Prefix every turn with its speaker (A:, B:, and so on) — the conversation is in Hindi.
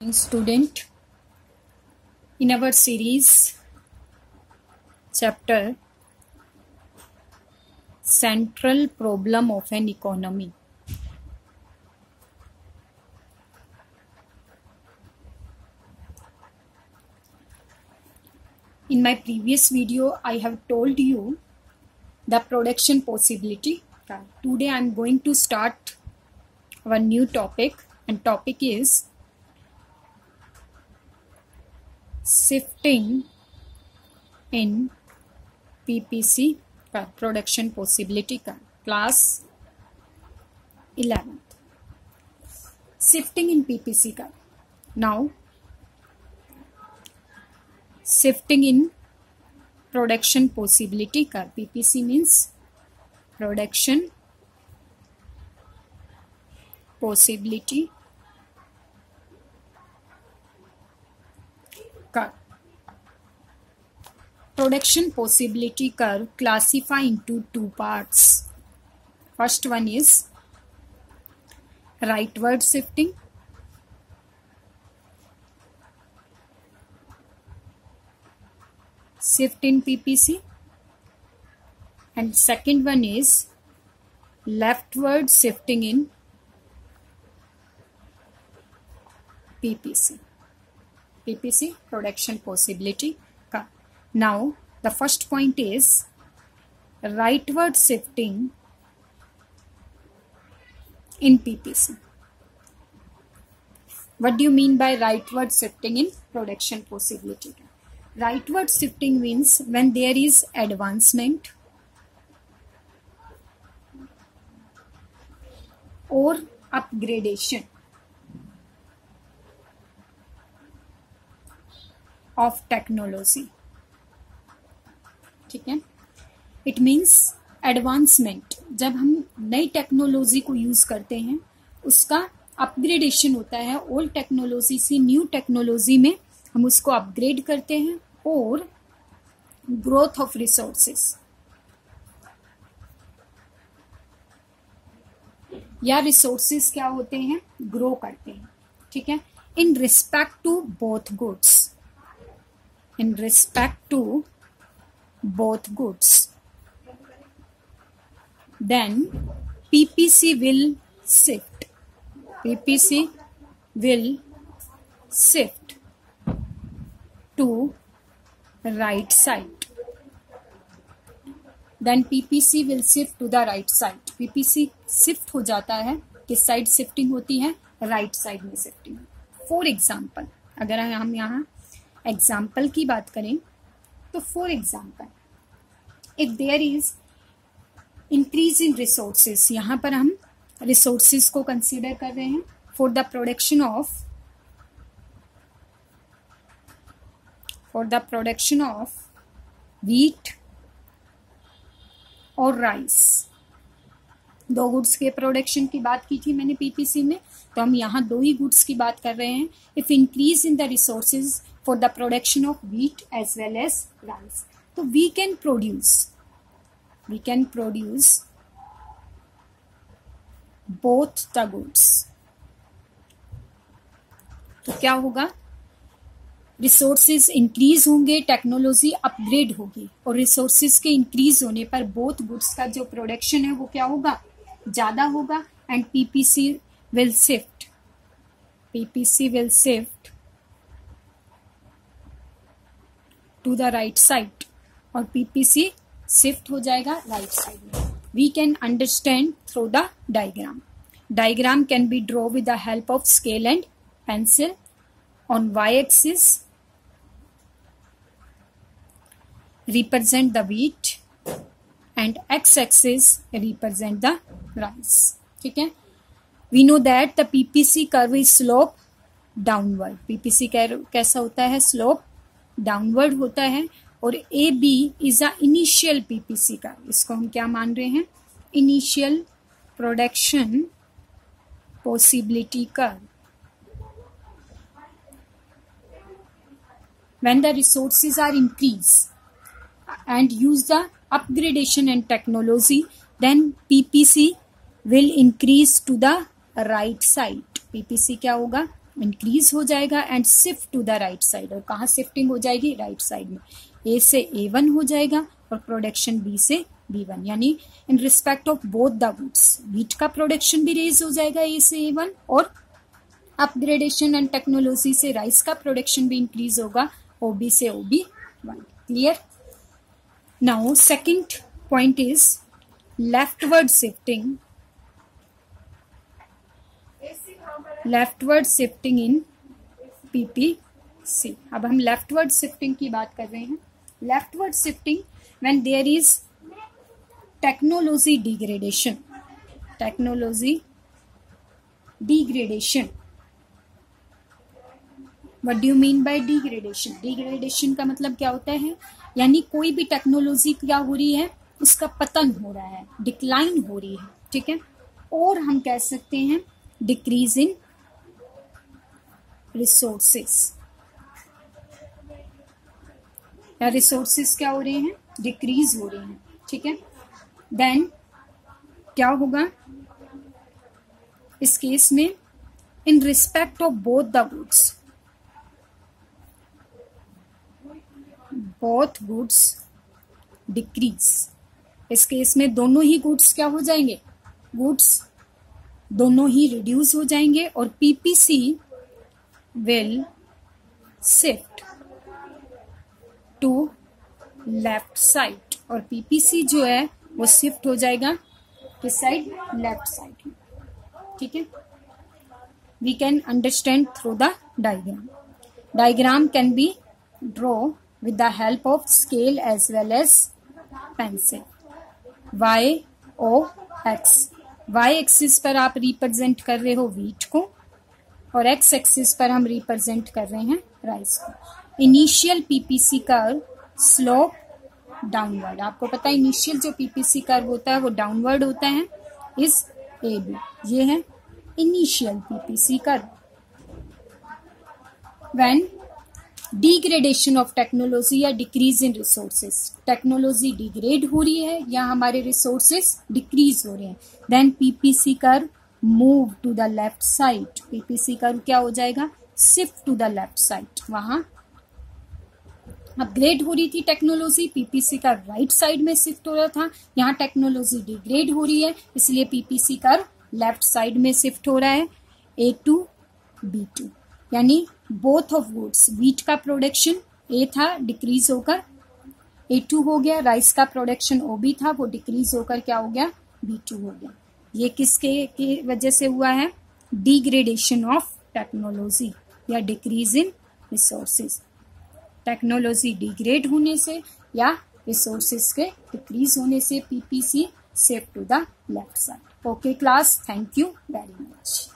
A: Student, in our series chapter Central Problem of an Economy, in my previous video I have told you the production possibility. Today I am going to start our new topic, and topic is shifting in PPC का प्रोडक्शन पॉसिबिलिटी का क्लास 11 शिफ्टिंग इन पीपीसी का. Now shifting in production possibility का PPC means production possibility curve. Production possibility curve classify into two parts. First one is rightward shifting, shift in PPC, and second one is leftward shifting in PPC production possibility का. Now the first point is rightward shifting in PPC. What do you mean by rightward shifting in production possibility? Rightward shifting means when there is advancement or upgradation of technology. ठीक है, इट मीन्स एडवांसमेंट. जब हम नई टेक्नोलॉजी को यूज करते हैं उसका अपग्रेडेशन होता है. ओल्ड टेक्नोलॉजी से न्यू टेक्नोलॉजी में हम उसको अपग्रेड करते हैं. और ग्रोथ ऑफ रिसोर्सेस या रिसोर्सेस क्या होते हैं, ग्रो करते हैं. ठीक है, in respect to both goods. In respect to both goods, then PPC will shift. PPC will shift to right side. Then PPC will shift to the right side. PPC shift हो जाता है. किस साइड शिफ्टिंग होती है, राइट साइड में शिफ्टिंग. फॉर एग्जाम्पल अगर हम यहाँ एग्जाम्पल की बात करें तो for example if there is increase in resources, यहाँ पर हम रिसोर्सेस को कंसीडर कर रहे हैं for the production of wheat और राइस. दो गुड्स के प्रोडक्शन की बात की थी मैंने पीपीसी में, तो हम यहाँ दो ही गुड्स की बात कर रहे हैं. If increase in the resources for the production of wheat as well as rice, so we can produce both the goods. तो क्या होगा, रिसोर्सेज इंक्रीज होंगे, टेक्नोलॉजी अपग्रेड होगी, और रिसोर्सेज के इंक्रीज होने पर बोथ गुड्स का जो प्रोडक्शन है वो क्या होगा, ज्यादा होगा. And PPC will shift to the right side, और पीपीसी शिफ्ट हो जाएगा राइट साइड में. We can understand through the diagram. Diagram can be draw with the help of scale and pencil. On Y axis represent the wheat and x axis represent the rice. ठीक है, we know that the PPC curve is slope downward. PPC curve कैसा होता है, स्लोप डाउनवर्ड होता है. और A B is a initial PPC का, इसको हम क्या मान रहे हैं, initial production possibility curve. When the resources are increase and use the upgradation and technology, then PPC will increase to the right side. PPC क्या होगा, इंक्रीज हो जाएगा and shift to the right side, और कहाँ शिफ्टिंग हो जाएगी, राइट साइड में, ए से A1 हो जाएगा और प्रोडक्शन बी से B1, यानी in respect of both the goods wheat का प्रोडक्शन भी रेज हो जाएगा ए से A1, और अपग्रेडेशन एंड टेक्नोलॉजी से राइस का प्रोडक्शन भी इंक्रीज होगा OB से OB1। Clear? Now second point is leftward shifting, leftward shifting in PPC। अब हम लेफ्टवर्ड शिफ्टिंग की बात कर रहे हैं। Leftward shifting when there is technology degradation, technology degradation. What do you mean by degradation? Degradation का मतलब क्या होता है, यानी कोई भी टेक्नोलॉजी क्या हो रही है, उसका पतन हो रहा है, डिक्लाइन हो रही है, ठीक है। और हम कह सकते हैं डिक्रीज इन रिसोर्सेस, या रिसोर्सेस क्या हो रहे हैं, डिक्रीज हो रहे हैं, ठीक है। देन क्या होगा इस केस में, in respect of both the goods, both goods decrease. इस केस में दोनों ही गुड्स क्या हो जाएंगे, गुड्स दोनों ही रिड्यूस हो जाएंगे, और PPC will shift to left side, और PPC जो है वो शिफ्ट हो जाएगा किस साइड, लेफ्ट साइड में, ठीक है। We can understand through the diagram. Diagram can be draw with the help of scale as well as pencil। YOX, Y axis पर आप रिप्रेजेंट कर रहे हो वीट को, और X एक्सिस पर हम रिप्रेजेंट कर रहे हैं राइस को। Initial PPC curve slope downward, आपको पता है इनिशियल जो PPC कर्व होता है वो डाउनवर्ड होता है, इस AB, ये है initial PPC curve. When degradation of technology या decrease in resources, technology degrade हो रही है या हमारे रिसोर्सेस डिक्रीज हो रहे हैं, then PPC curve move to the left side. PPC curve क्या हो जाएगा, shift to the left side. वहां अपग्रेड हो रही थी technology, PPC curve right side में शिफ्ट हो रहा था, यहाँ टेक्नोलॉजी डिग्रेड हो रही है, इसलिए PPC कर्व लेफ्ट साइड में शिफ्ट हो रहा है, A2 B2, यानी बोथ ऑफ गुड्स, वीट का प्रोडक्शन A था डिक्रीज होकर A2 हो गया, राइस का प्रोडक्शन OB था वो डिक्रीज होकर क्या हो गया, B2 हो गया। ये किसके की वजह से हुआ है, डिग्रेडेशन ऑफ टेक्नोलॉजी या decrease in resources, technology degrade होने से या रिसोर्सेज के डिक्रीज होने से PPC shift to the left side. Okay class, thank you very much.